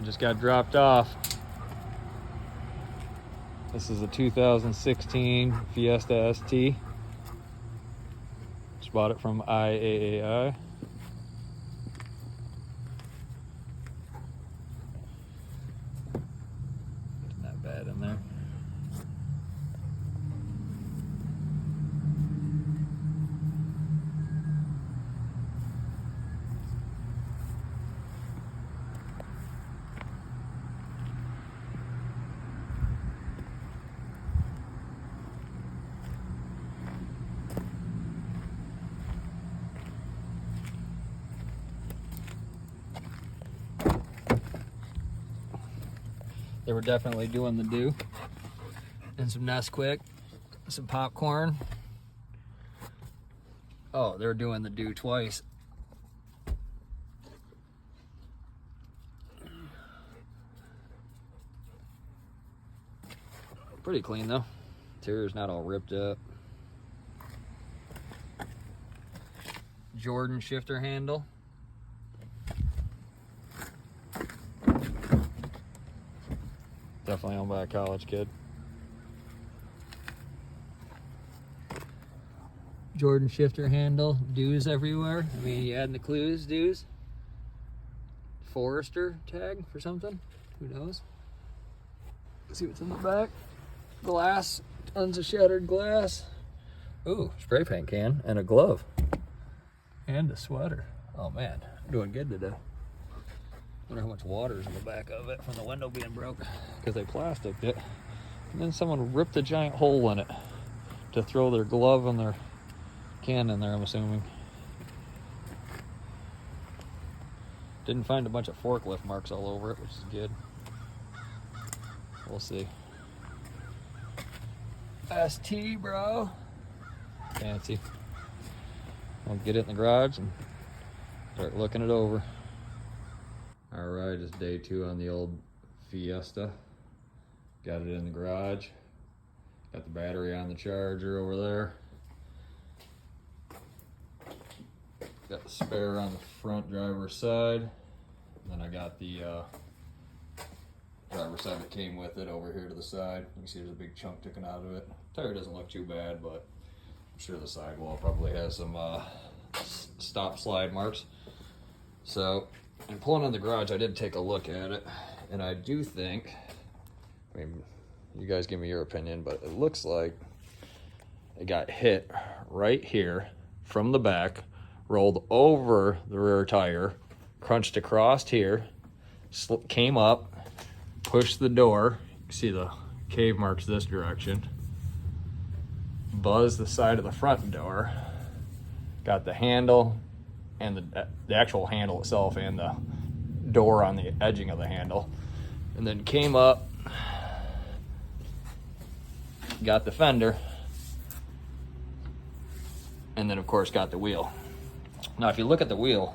Just got dropped off. This is a 2016 Fiesta ST. Just bought it from IAAI. Not bad in there. They were definitely doing the do. And some Nesquik, some popcorn. Oh, they're doing the do twice. Pretty clean though. Interior's not all ripped up. Jordan shifter handle. Definitely owned by a college kid. Jordan shifter handle, dues everywhere. I mean, you adding the clues, dues. Forester tag for something, who knows? Let's see what's in the back. Glass, tons of shattered glass. Ooh, spray paint can and a glove. And a sweater. Oh man, I'm doing good today. Wonder how much water's in the back of it from the window being broke because they plasticed it. And then someone ripped a giant hole in it to throw their glove and their can in there, I'm assuming. Didn't find a bunch of forklift marks all over it, which is good. We'll see. ST, bro. Fancy. I'll get it in the garage and start looking it over. All right, it's day 2 on the old Fiesta. Got it in the garage. Got the battery on the charger over there. Got the spare on the front driver's side. And then I got the driver's side that came with it over here to the side. You can see there's a big chunk sticking out of it. Tire doesn't look too bad, but I'm sure the sidewall probably has some stop slide marks. So, in pulling in the garage, I did take a look at it, and I do think, I mean, you guys give me your opinion, but it looks like it got hit right here from the back, rolled over the rear tire, crunched across here, came up, pushed the door. You can see the cave marks this direction. Buzzed the side of the front door. Got the handle and the actual handle itself and the door on the edging of the handle. And then came up, got the fender, and then of course got the wheel. Now if you look at the wheel,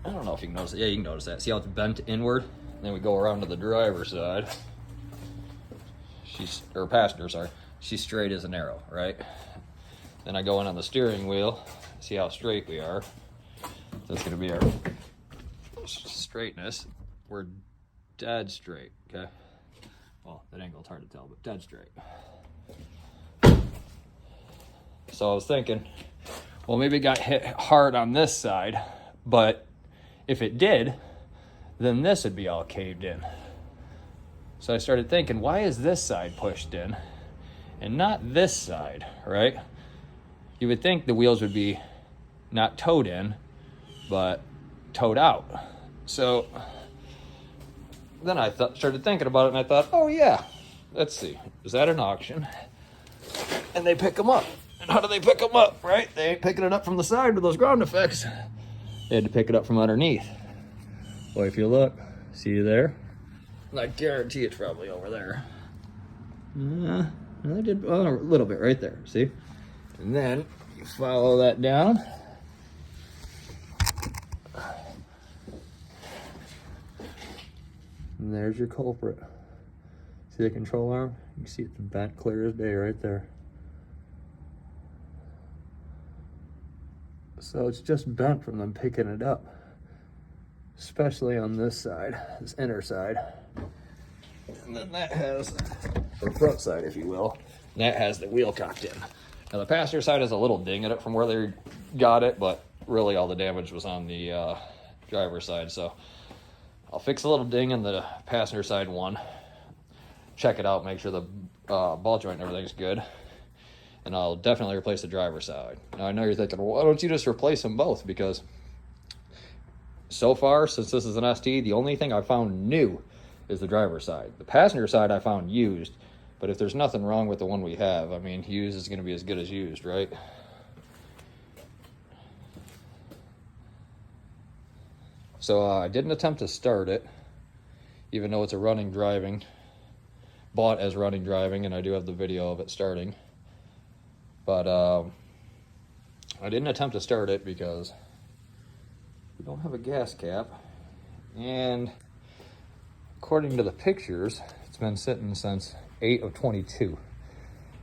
I don't know if you can notice it. Yeah, you can notice that. See how it's bent inward? And then we go around to the driver's side. Or passenger, sorry. She's straight as an arrow, right? Then I go in on the steering wheel, see how straight we are. That's gonna be our straightness. We're dead straight, okay? Well, that angle's hard to tell, but dead straight. So I was thinking, well, maybe it got hit hard on this side, but if it did, then this would be all caved in. So I started thinking, why is this side pushed in and not this side, right? You would think the wheels would be not towed in, but towed out. So then I started thinking about it, and I thought, oh yeah, let's see, is that an auction? And they pick them up. And how do they pick them up, right? They ain't picking it up from the side with those ground effects. They had to pick it up from underneath. Well, if you look, see there? I guarantee it's probably over there. I did a little bit right there, see? And then you follow that down. And there's your culprit. See the control arm? You can see it's bent clear as day right there. So it's just bent from them picking it up. especially on this side, this inner side. And then that has, or front side, if you will, that has the wheel cocked in. Now the passenger side has a little ding in it from where they got it, but really all the damage was on the driver's side. So I'll fix a little ding in the passenger side one, check it out, make sure the ball joint and everything's good, and I'll definitely replace the driver's side. Now I know you're thinking, well, why don't you just replace them both? Because so far, since this is an ST, the only thing I found new is the driver's side. The passenger side I found used, but if there's nothing wrong with the one we have, I mean, used is going to be as good as used, right? So I didn't attempt to start it, even though it's a running driving, bought as running driving, and I do have the video of it starting. But I didn't attempt to start it because we don't have a gas cap, and according to the pictures, it's been sitting since 8 of 22,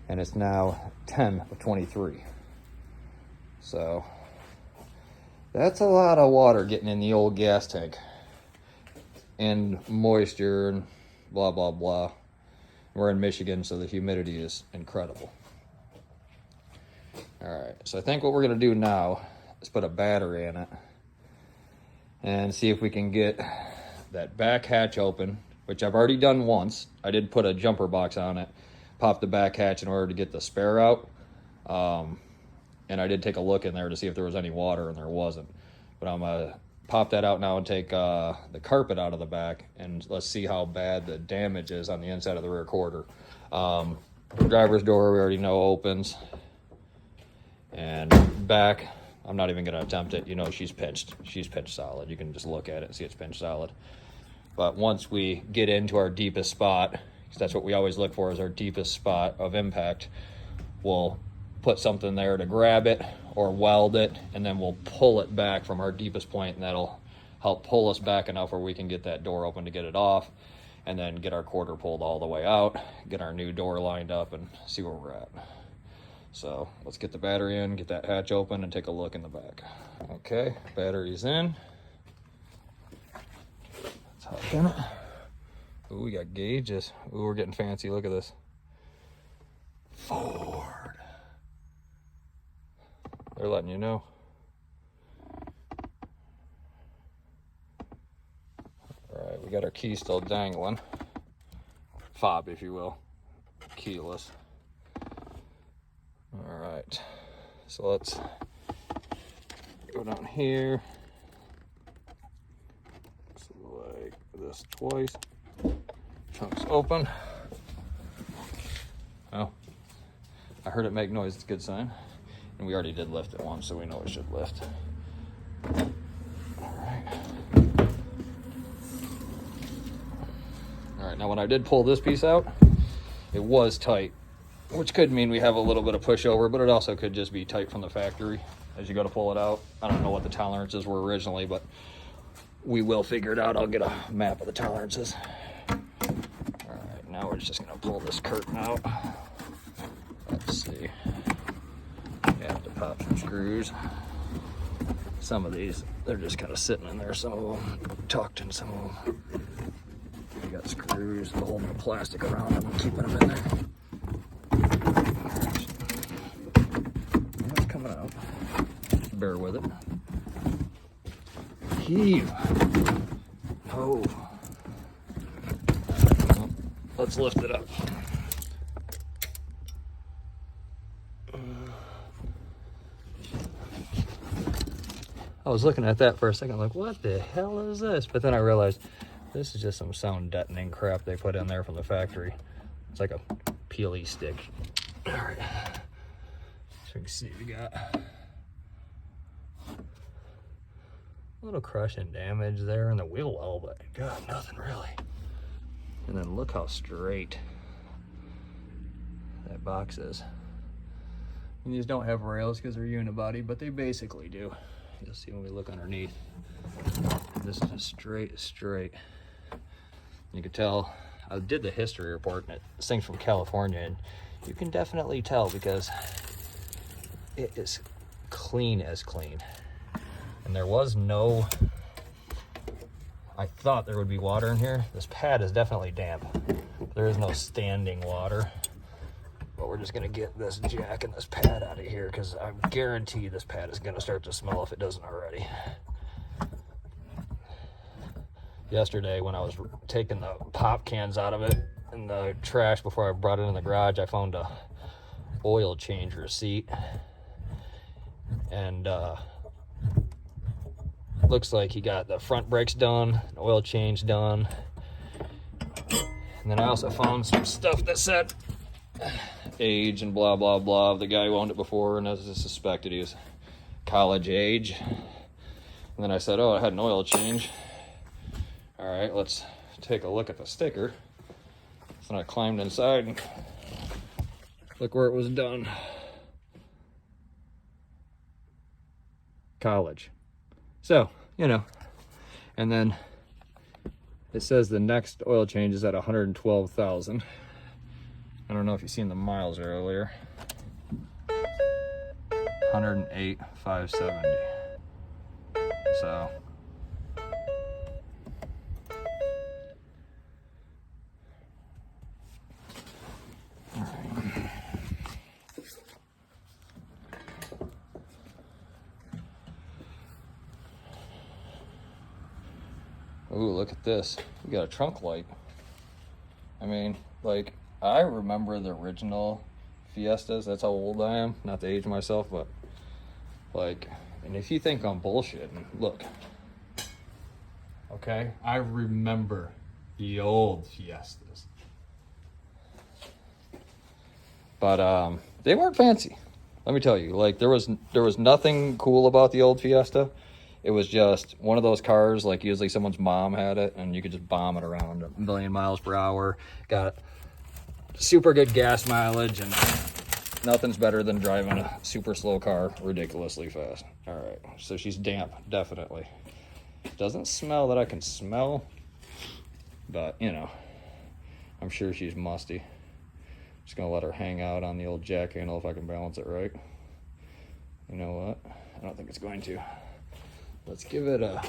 and it's now 10 of 23. So that's a lot of water getting in the old gas tank, and moisture and blah blah blah. We're in Michigan, so the humidity is incredible. All right, so I think what we're gonna do now is put a battery in it and see if we can get that back hatch open, which I've already done once. I did put a jumper box on it, pop the back hatch in order to get the spare out. And I did take a look in there to see if there was any water, and there wasn't. But I'm gonna pop that out now and take the carpet out of the back, and let's see how bad the damage is on the inside of the rear quarter. Driver's door we already know opens. And back, I'm not even gonna attempt it. You know, she's pinched solid. You can just look at it and see it's pinched solid. But once we get into our deepest spot, because that's what we always look for, is our deepest spot of impact, we'll put something there to grab it or weld it, and then we'll pull it back from our deepest point, and that'll help pull us back enough where we can get that door open to get it off, and then get our quarter pulled all the way out, get our new door lined up, and see where we're at. So let's get the battery in, get that hatch open, and take a look in the back. Okay, battery's in. Let's hop in it. Ooh, we got gauges. Ooh, we're getting fancy. Look at this. Ford. They're letting you know. All right, we got our key still dangling. Fob, if you will. Keyless. All right, so let's go down here. Like this twice. Trunk's open. Oh, I heard it make noise. It's a good sign. And we already did lift it once, so we know it should lift. All right, now when I did pull this piece out, it was tight, which could mean we have a little bit of pushover, but it also could just be tight from the factory as you go to pull it out. I don't know what the tolerances were originally, but we will figure it out. I'll get a map of the tolerances. All right, now we're just gonna pull this curtain out. Let's see. You have to pop some screws. Some of these, they're just kind of sitting in there. Some of them tucked in, some of them. You got screws holding the plastic around them, keeping them in there. It's coming out. Bear with it. Heave. Oh. Well, let's lift it up. I was looking at that for a second, like, what the hell is this? But then I realized this is just some sound deadening crap they put in there from the factory. It's like a peely stick. All right, so we can see we got a little crushing damage there in the wheel well, but God, nothing really. And then look how straight that box is. And these don't have rails because they're unibody, but they basically do. You'll see when we look underneath. This is a straight. You can tell, I did the history report, and this thing's from California, and you can definitely tell because it is clean as clean. And there was no I thought there would be water in here. This pad is definitely damp. There is no standing water. But we're just gonna get this jack and this pad out of here because I guarantee this pad is gonna start to smell if it doesn't already. Yesterday when I was taking the pop cans out of it in the trash before I brought it in the garage, I found a oil change receipt. And looks like he got the front brakes done, oil change done. And then I also found some stuff that said age and blah, blah, blah. The guy who owned it before, and as I suspected, he was college age. And then I said, oh, I had an oil change. All right, let's take a look at the sticker. So I climbed inside and look where it was done. College. So, you know, and then it says the next oil change is at 112,000. I don't know if you've seen the miles earlier. 108,570. So ooh, look at this. We got a trunk light. I mean, like, I remember the original Fiestas. That's how old I am. Not to age myself, but, like, and if you think I'm bullshitting, look. Okay? I remember the old Fiestas. But, they weren't fancy. Let me tell you. Like, there was nothing cool about the old Fiesta. It was just one of those cars, like usually someone's mom had it, and you could just bomb it around a million miles per hour. Got super good gas mileage, and nothing's better than driving a super slow car ridiculously fast. All right, so she's damp, definitely. Doesn't smell that I can smell, but, you know, I'm sure she's musty. Just gonna let her hang out on the old jack handle if I can balance it right. You know what? I don't think it's going to. Let's give it a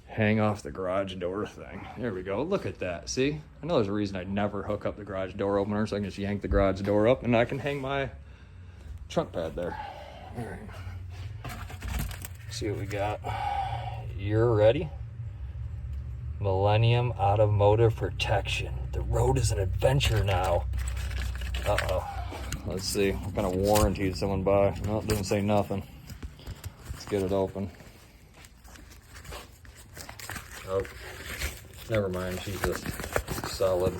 hang off the garage door thing. There we go. Look at that. See? I know there's a reason I never hook up the garage door opener, so I can just yank the garage door up and I can hang my trunk pad there. All right. See what we got. You're ready? Millennium Automotive Protection. The road is an adventure now. Uh-oh. Let's see. What kind of warranty did someone buy? No, it doesn't say nothing. Let's get it open. Oh, never mind. She's just solid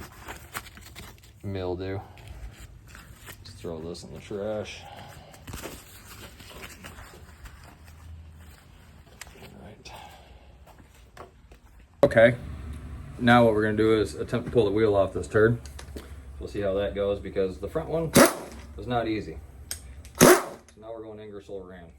mildew. Let's throw this in the trash. All right. Okay. Now what we're going to do is attempt to pull the wheel off this turd. We'll see how that goes because the front one was not easy. So now we're going Ingersoll Rand.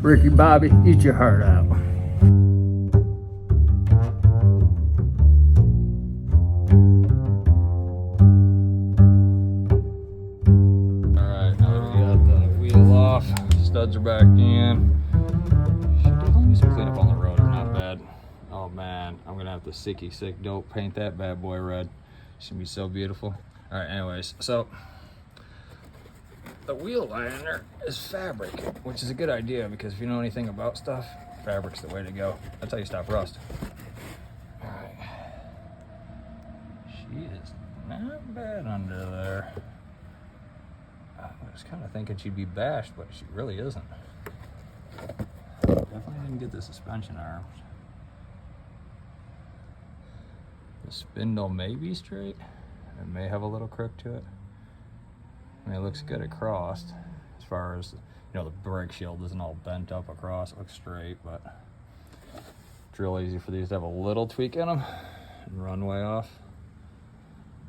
Ricky Bobby, eat your heart out. Alright, now that we got the wheel off, studs are back in. Should definitely do some cleanup on the road, not bad. Oh man, I'm gonna have to sick dope paint that bad boy red. It's gonna be so beautiful. Alright, anyways, so the wheel liner is fabric, which is a good idea because if you know anything about stuff, fabric's the way to go. That's how you stop rust. All right. She is not bad under there. I was kind of thinking she'd be bashed, but she really isn't. Definitely didn't get the suspension arms. The spindle may be straight. It may have a little crook to it. I mean, it looks good across as far as You know, the brake shield isn't all bent up across. It looks straight, but it's real easy for these to have a little tweak in them and run way off.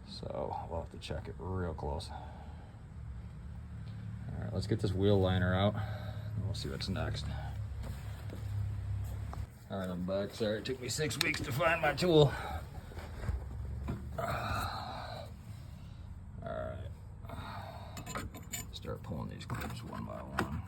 So we'll have to check it real close. All right, let's get this wheel liner out and we'll see what's next. All right, I'm back. Sorry, it took me 6 weeks to find my tool. All right. Start pulling these clips one by one.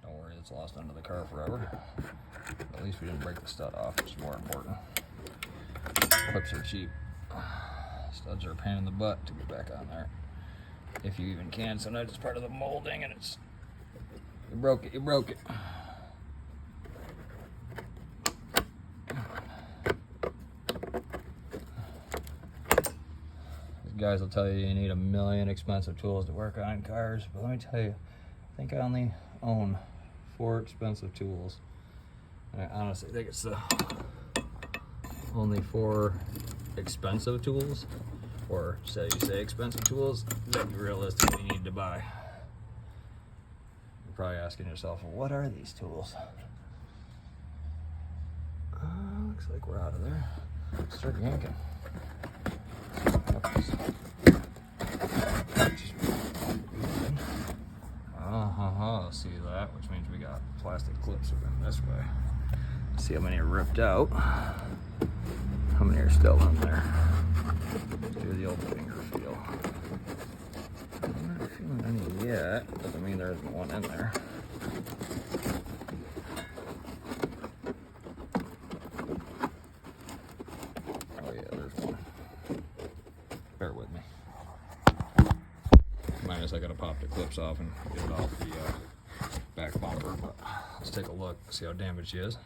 Don't worry, it's lost under the car forever. At least we didn't break the stud off, which is more important. Clips are cheap. Studs are a pain in the butt to get back on there. If you even can. Sometimes it's part of the molding and it's... You broke it, you broke it. These guys will tell you you need a million expensive tools to work on cars, but let me tell you, I think I only own 4 expensive tools. And I honestly think it's the only 4 expensive tools, or say expensive tools, that you realistically need to buy. You're probably asking yourself, well, what are these tools? Looks like we're out of there. Let's start yanking. See that, which means we got plastic clips in this way. Let's see how many are ripped out. How many are still in there? Let's do the old finger feel. I'm not feeling any yet. Doesn't mean there isn't one in there. Oh yeah, there's one. Bear with me. Minus I gotta pop the clips off and get it off the back bumper. But let's take a look, see how damaged she is.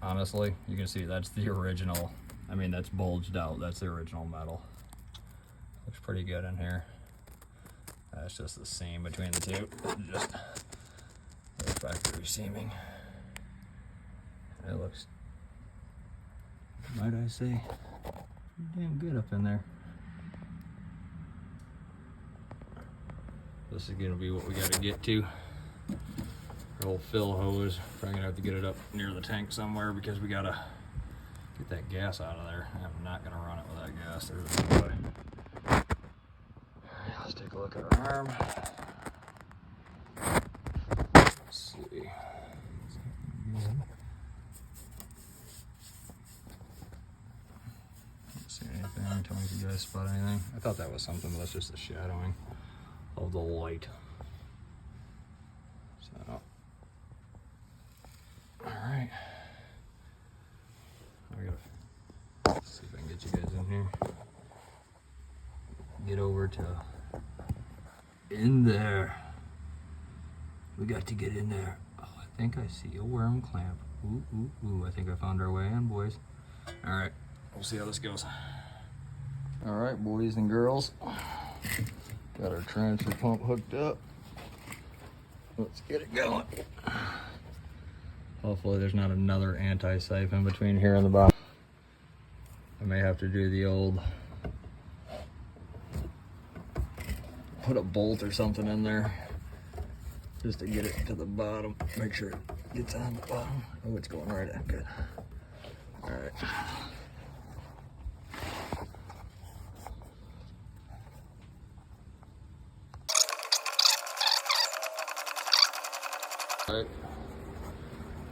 Honestly, you can see that's the original. I mean, that's bulged out. That's the original metal. Looks pretty good in here. That's just the seam between the two. Just the factory seaming. It looks, might I say, damn good up in there. This is gonna be what we gotta get to. Our old fill hose. Probably gonna have to get it up near the tank somewhere because we gotta get that gas out of there. I'm not gonna run it with that gas. There's no way. Alright, let's take a look at our arm. Let's see. Don't see anything. Tell me if you guys spot anything. I thought that was something, but that's just the shadowing of the light. So, alright. I gotta see if I can get you guys in here. Get over to in there. We got to get in there. Oh, I think I see a worm clamp. Ooh, ooh, ooh. I think I found our way in, boys. Alright, we'll see how this goes. Alright, boys and girls. Got our transfer pump hooked up. Let's get it going. Hopefully there's not another anti-siphon between here and the bottom. I may have to do the old, put a bolt or something in there just to get it to the bottom. Make sure it gets on the bottom. Oh, it's going right in. Good. All right. All right,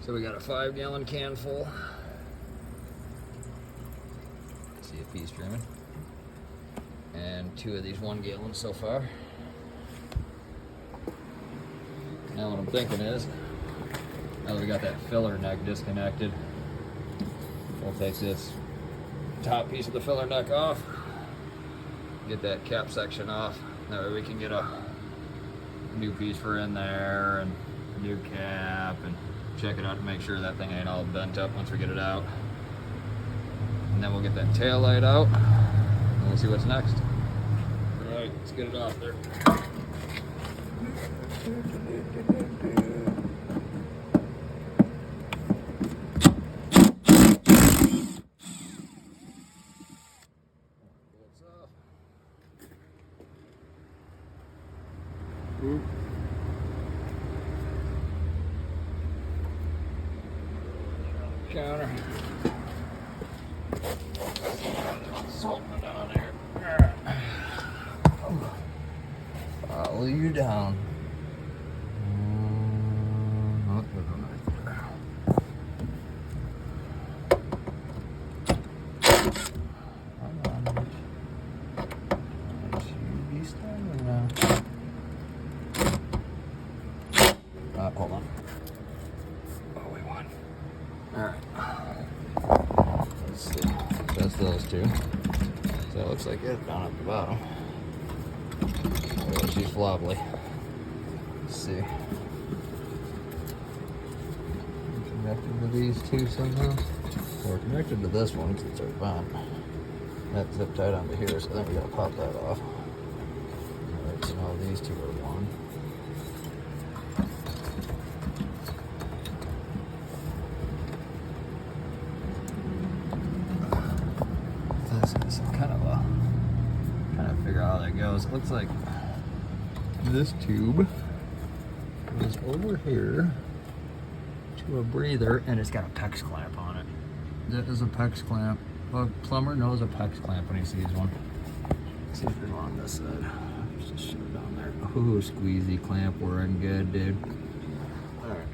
so we got a 5-gallon can full. See a piece streaming. And 2 of these 1 gallons so far. Now what I'm thinking is, now that we got that filler neck disconnected, we'll take this top piece of the filler neck off, get that cap section off. That way we can get a new piece for in there and new cap and check it out to make sure that thing ain't all bent up once we get it out. And then we'll get that tail light out and we'll see what's next. All right, let's get it off there. Follow you down. Hold on. Oh, we won. Alright. Let's see. That's those two. So that looks like it down at the bottom. Oh, she's wobbly. Let's see. Connected to these two somehow. We're connected to this one since our bond. That's zip tied onto here, so then we gotta pop that off. Alright, so now these two are one. This is kind of trying to figure out how that goes. It looks like this tube is over here to a breather, and it's got a PEX clamp on it. That is a PEX clamp. A plumber knows a PEX clamp when he sees one. Let's see if there's one on this side. Let's just shove it down there. Ooh, squeezy clamp working good, dude. Alright.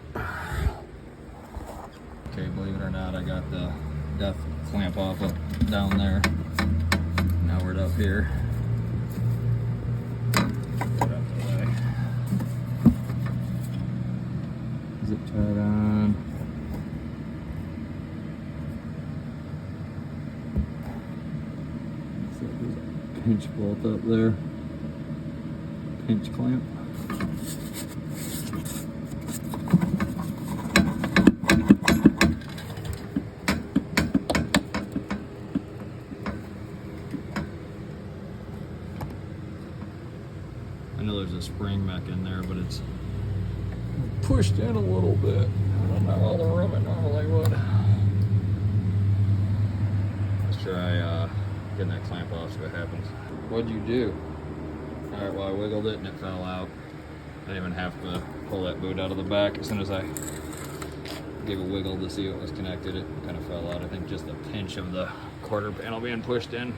Okay, believe it or not, I got the clamp off up down there. Now we're up here. Get out the way. Zip tied on. So there's a pinch bolt up there. Pinch clamp. I know there's a spring mech in there, but it's pushed in a little bit. I don't know all the room it normally would. Let's try getting that clamp off, see what happens. What'd you do? Alright, well I wiggled it and it fell out. I didn't even have to pull that boot out of the back. As soon as I gave a wiggle to see what was connected, it kind of fell out. I think just the pinch of the quarter panel being pushed in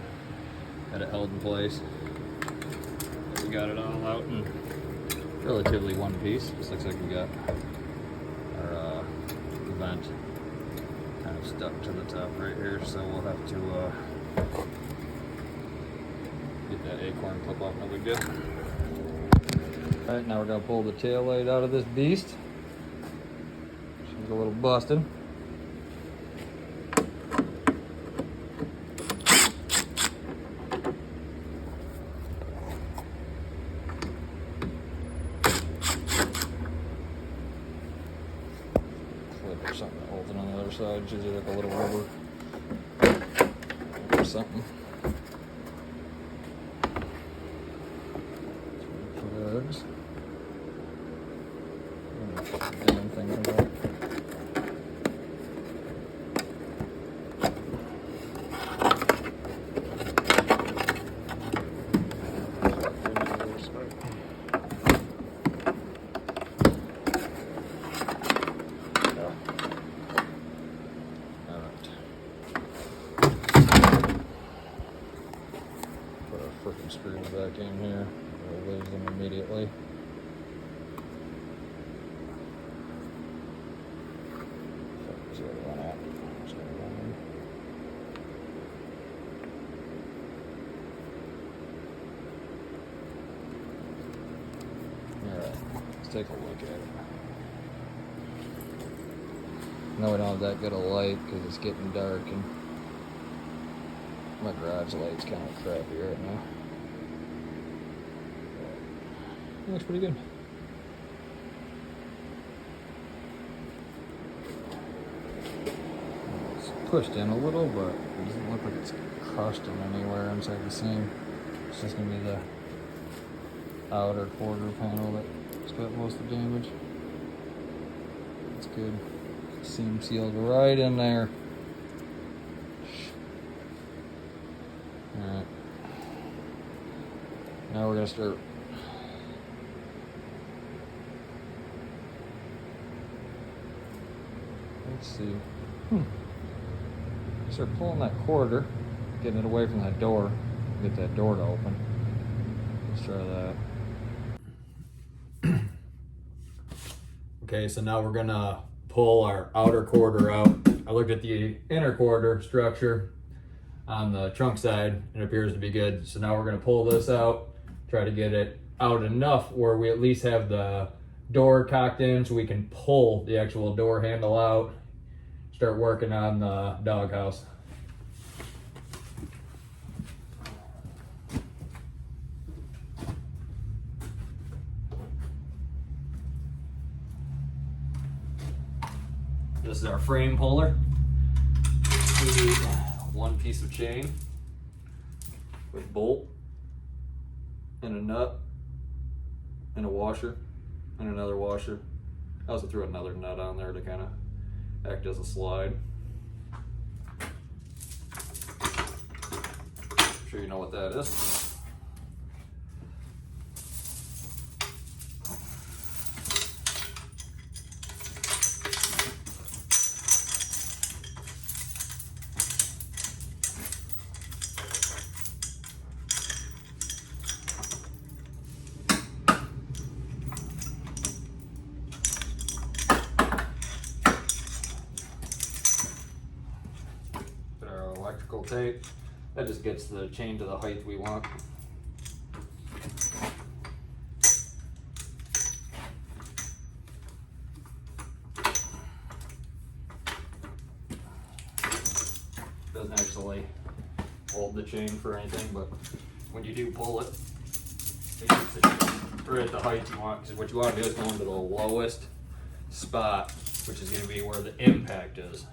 had it held in place. We got it all out in relatively one piece. Just looks like we got our vent kind of stuck to the top right here, so we'll have to get that acorn clip off, no big deal. Alright, now we're gonna pull the tail light out of this beast. She's a little busted. Or something that holds it on the other side. It's usually like a little rubber or something. Plugs. Damn thing comes out. Freaking screws back in here. We'll lose them immediately. Where's the other one at? There's the other one. Alright, let's take a look at it. Now we don't have that good a light because it's getting dark and my garage light's kind of crappy right now. It looks pretty good. It's pushed in a little, but it doesn't look like it's crushed in anywhere inside the seam. It's just gonna be the outer quarter panel that's got most of the damage. That's good. Seam sealed right in there. Alright. Now we're gonna start. Let's see. Start pulling that quarter, getting it away from that door, get that door to open. Let's try that. Okay, so now we're gonna pull our outer quarter out. I looked at the inner quarter structure on the trunk side. It appears to be good. So now we're gonna pull this out, try to get it out enough where we at least have the door cocked in so we can pull the actual door handle out, start working on the doghouse. This is our frame puller. We need one piece of chain with bolt and a nut and a washer and another washer. I also threw another nut on there to kind of act as a slide. I'm sure you know what that is. Electrical tape. That just gets the chain to the height we want. Doesn't actually hold the chain for anything, but when you do pull it, it keeps it right at the height you want. Because what you want to do is go into the lowest spot, which is going to be where the impact is.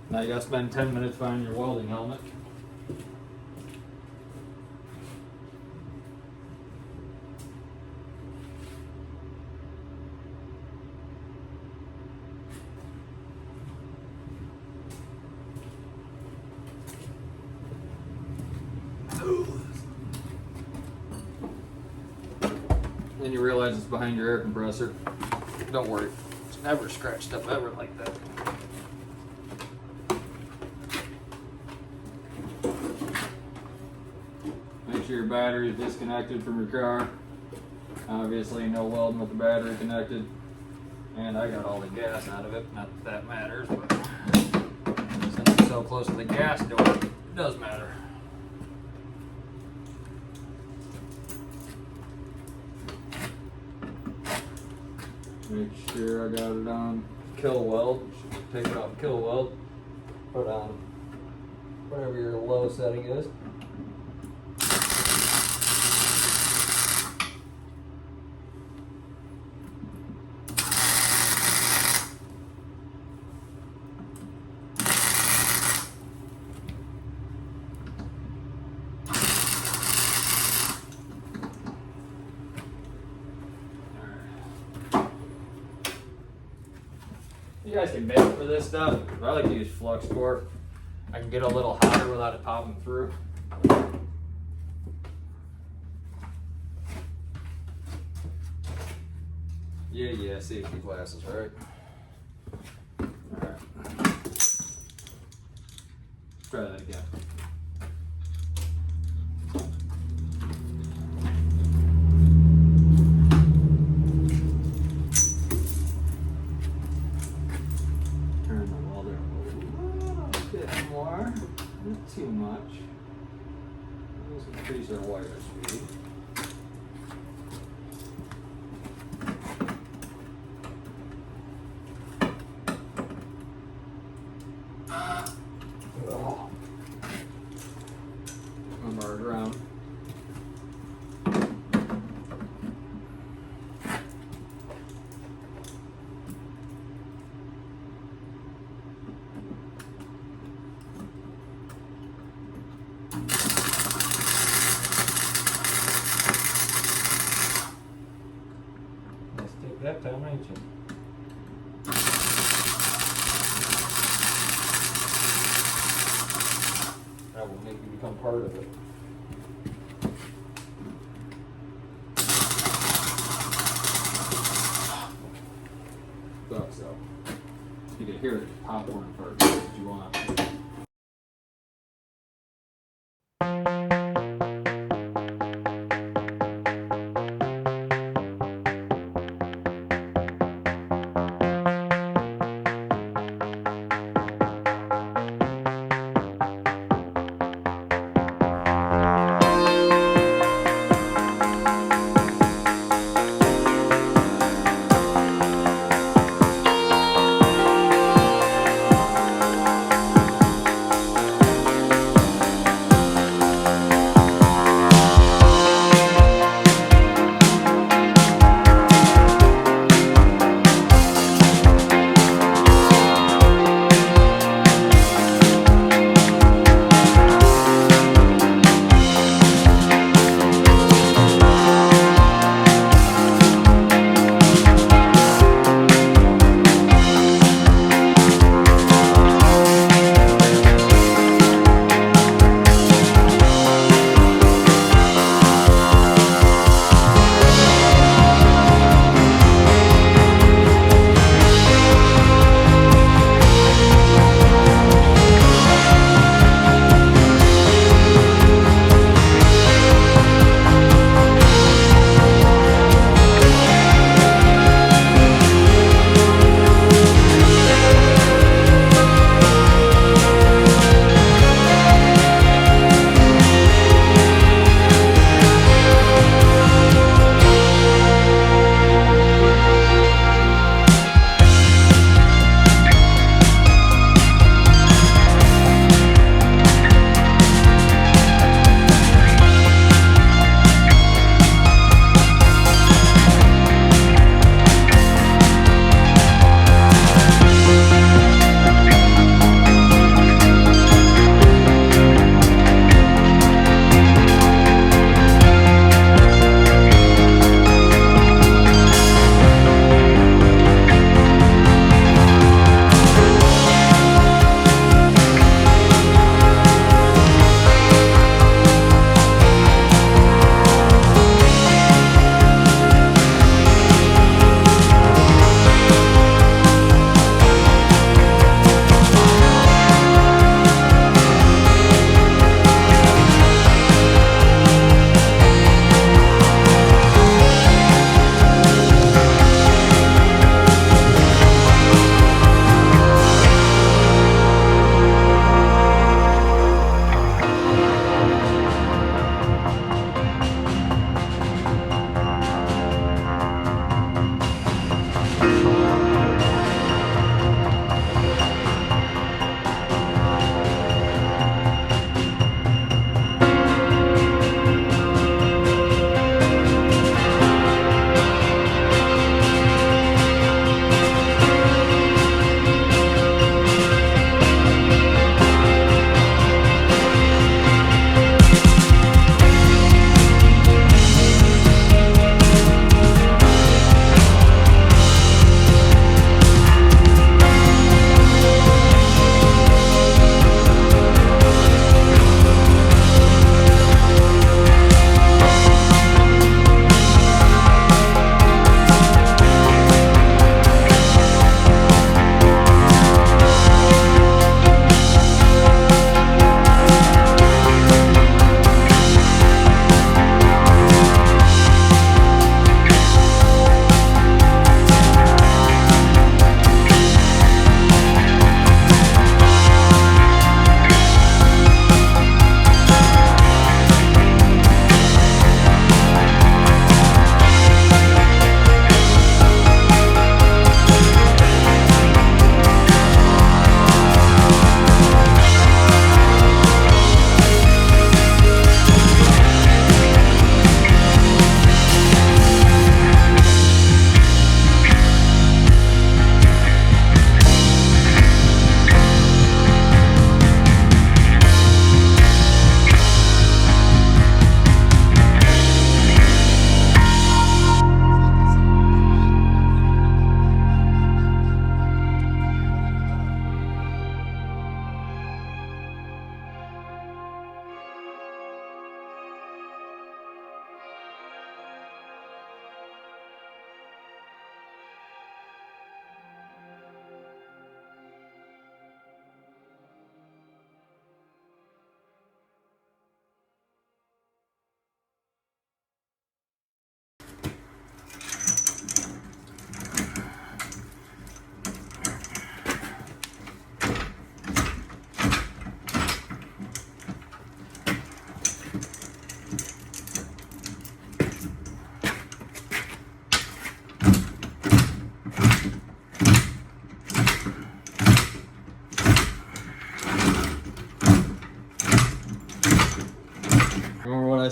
Now you gotta spend 10 minutes finding your welding helmet. Then you realize it's behind your air compressor. Don't worry, it's never scratched up ever like that. Make sure your battery is disconnected from your car. Obviously no welding with the battery connected. And I got all the gas out of it, not that that matters, but since it's so close to the gas door, it does matter. Make sure I got it on kill weld. Take it off kill weld. Put on whatever your low setting is. You guys can bake for this stuff. I like to use flux core. I can get a little hotter without it popping through. Yeah, safety glasses, right? Alright. Try that again. Turn the welder a little bit more, not too much. Let's increase our wire speed. Remember our ground. Let's take that time, ain't you? That will make you become part of it. So you can hear it popcorn first if you want.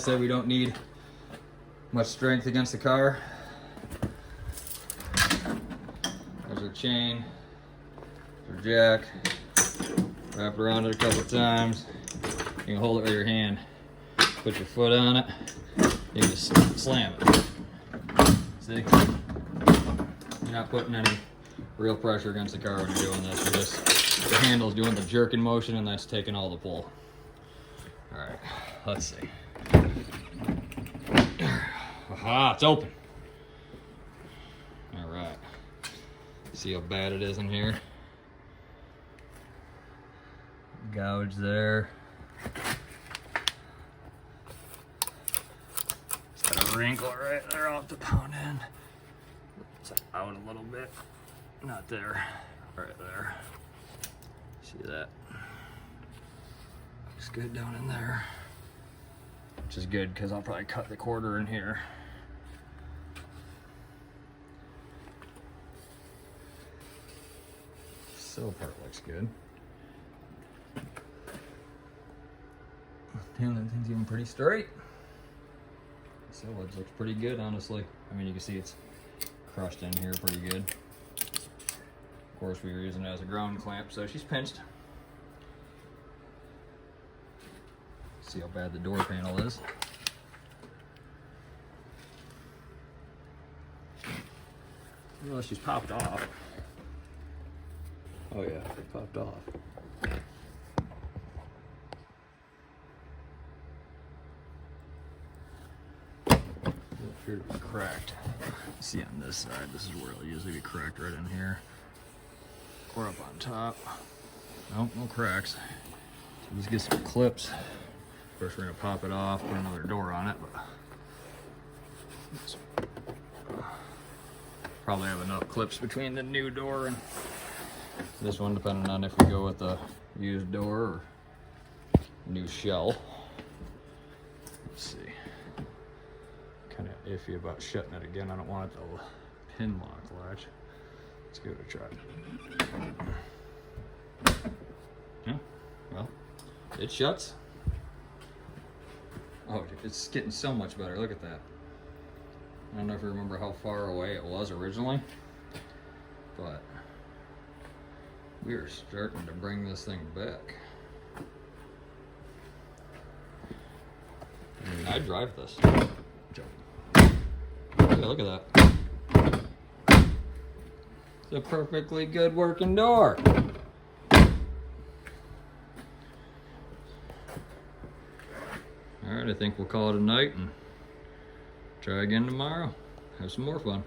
said, we don't need much strength against the car. There's our chain, our jack. Wrap it around it a couple times. You can hold it with your hand. Put your foot on it. You can just slam it. See? You're not putting any real pressure against the car when you're doing this. You're just, the handle's doing the jerking motion and that's taking all the pull. Alright, let's see. Aha, it's open. Alright. See how bad it is in here? Gouge there. It's got a wrinkle right there off the pound end. It's out a little bit. Not there. Right there. See that? Looks good down in there. Which is good because I'll probably cut the quarter in here. Sill part looks good. Damn, that thing's even pretty straight. So it looks pretty good, honestly. I mean, you can see it's crushed in here pretty good. Of course, we were using it as a ground clamp, so she's pinched. See how bad the door panel is. Well, she's popped off. Oh yeah, it popped off. Appear to be cracked. See on this side, this is where it'll usually be cracked, right in here. Or up on top. Nope, no cracks. So just get some clips. First we're gonna pop it off, put another door on it, but probably have enough clips between the new door and this one, depending on if we go with the used door or new shell. Let's see. Kind of iffy about shutting it again. I don't want it to pin lock latch. Let's give it a try. Yeah, well, it shuts. Oh, it's getting so much better. Look at that. I don't know if you remember how far away it was originally, but we are starting to bring this thing back. I mean, I drive this. Yeah, look at that. It's a perfectly good working door. Alright, I think we'll call it a night and try again tomorrow. Have some more fun.